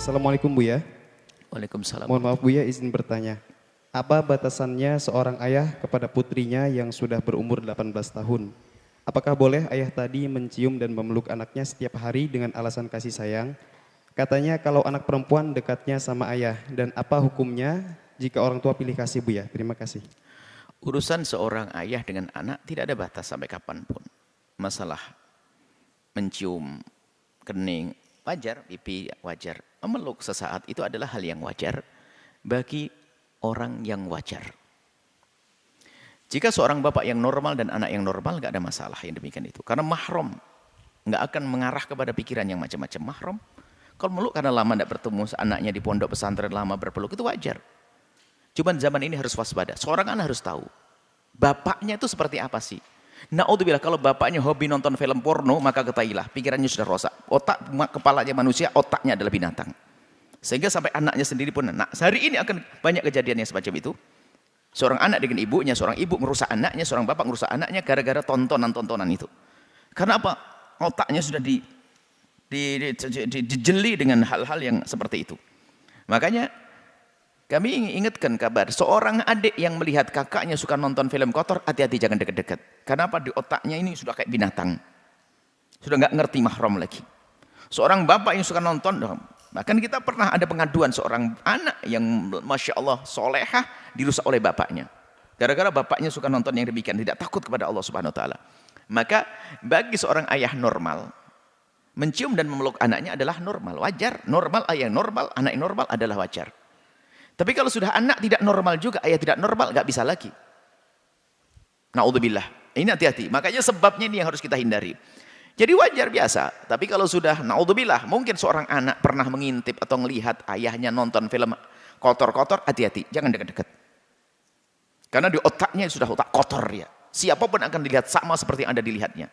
Assalamualaikum Buya. Waalaikumsalam. Mohon maaf Buya, izin bertanya. Apa batasannya seorang ayah kepada putrinya yang sudah berumur 18 tahun? Apakah boleh ayah tadi mencium dan memeluk anaknya setiap hari dengan alasan kasih sayang? Katanya kalau anak perempuan dekatnya sama ayah, dan apa hukumnya jika orang tua pilih kasih Buya? Terima kasih. Urusan seorang ayah dengan anak tidak ada batas sampai kapanpun. Masalah mencium kening wajar, pipi wajar. Memeluk sesaat itu adalah hal yang wajar bagi orang yang wajar. Jika seorang bapak yang normal dan anak yang normal, nggak ada masalah yang demikian itu. Karena mahram nggak akan mengarah kepada pikiran yang macam-macam. Mahram, kalau meluk karena lama tidak bertemu anaknya di pondok pesantren lama berpeluk itu wajar. Cuman zaman ini harus waspada. Seorang anak harus tahu bapaknya itu seperti apa sih. Na'udzubillah, kalau bapaknya hobi nonton film porno, maka ketahuilah pikirannya sudah rusak. Otak kepalanya manusia, otaknya adalah binatang. Sehingga sampai anaknya sendiri pun, nah hari ini akan banyak kejadian yang semacam itu. Seorang anak dengan ibunya, seorang ibu merusak anaknya, seorang bapak merusak anaknya gara-gara tontonan-tontonan itu. Karena apa? Otaknya sudah dijeli dengan hal-hal yang seperti itu. Makanya kami ingatkan kabar, seorang adik yang melihat kakaknya suka nonton film kotor, hati-hati jangan dekat-dekat. Karena apa? Di otaknya ini sudah kayak binatang. Sudah nggak ngerti mahram lagi. Seorang bapak yang suka nonton, bahkan kita pernah ada pengaduan seorang anak yang Masya Allah solehah dirusak oleh bapaknya. Gara-gara bapaknya suka nonton yang demikian, tidak takut kepada Allah Subhanahu Wa Taala. Maka bagi seorang ayah normal, mencium dan memeluk anaknya adalah normal, wajar. Normal, ayah normal, anak normal adalah wajar. Tapi kalau sudah anak tidak normal juga, ayah tidak normal, nggak bisa lagi. Na'udzubillah. Ini hati-hati. Makanya sebabnya ini yang harus kita hindari. Jadi wajar biasa. Tapi kalau sudah, na'udzubillah, mungkin seorang anak pernah mengintip atau melihat ayahnya nonton film kotor-kotor, hati-hati. Jangan dekat-dekat. Karena di otaknya sudah otak kotor ya. Siapapun akan dilihat sama seperti yang Anda dilihatnya.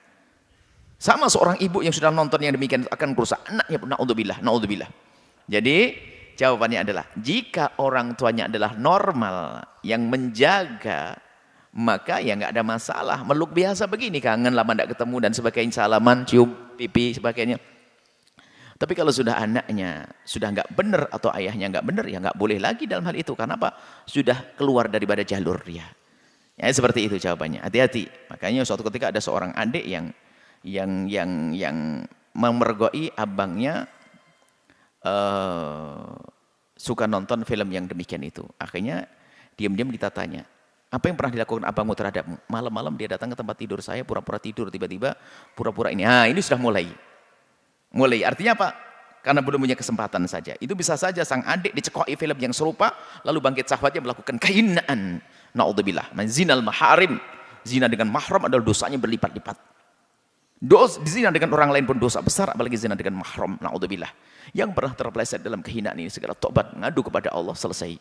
Sama seorang ibu yang sudah nonton yang demikian akan merusak anaknya. Na'udzubillah, na'udzubillah. Jadi jawabannya adalah, jika orang tuanya adalah normal, yang menjaga, maka ya nggak ada masalah. Meluk biasa begini, kangen lama tidak ketemu dan sebagainya, salaman, cium, pipi, sebagainya. Tapi kalau sudah anaknya sudah nggak benar atau ayahnya nggak benar, ya nggak boleh lagi dalam hal itu. Karena apa? Sudah keluar daripada jalur dia. Ya seperti itu jawabannya. Hati-hati. Makanya suatu ketika ada seorang adik yang memergoi abangnya, suka nonton film yang demikian itu. Akhirnya diam-diam kita tanya, apa yang pernah dilakukan abangmu terhadapmu? Malam-malam dia datang ke tempat tidur saya, pura-pura tidur, tiba-tiba pura-pura ini. Ah, ini sudah mulai. Artinya apa? Karena belum punya kesempatan saja. Itu bisa saja sang adik dicekoi film yang serupa, lalu bangkit syahwatnya melakukan kehinaan. Na'udzubillah. Zinal maharim. Zina dengan mahram adalah dosanya berlipat-lipat. Zina dengan orang lain pun dosa besar, apalagi zina dengan mahram. Na'udzubillah. Yang pernah terpeleset dalam kehinaan ini segera tobat, ngadu kepada Allah, selesai.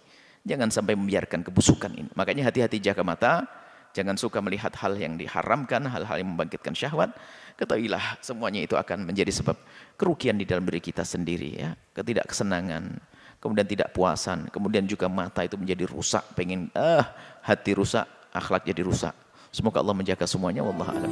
Jangan sampai membiarkan kebusukan ini. Makanya hati-hati jaga mata, jangan suka melihat hal yang diharamkan, hal-hal yang membangkitkan syahwat. Ketahuilah semuanya itu akan menjadi sebab kerugian di dalam diri kita sendiri ya. Ketidaksenangan, kemudian tidak puasan, kemudian juga mata itu menjadi rusak, pengen hati rusak, akhlak jadi rusak. Semoga Allah menjaga semuanya. Wallahu a'lam.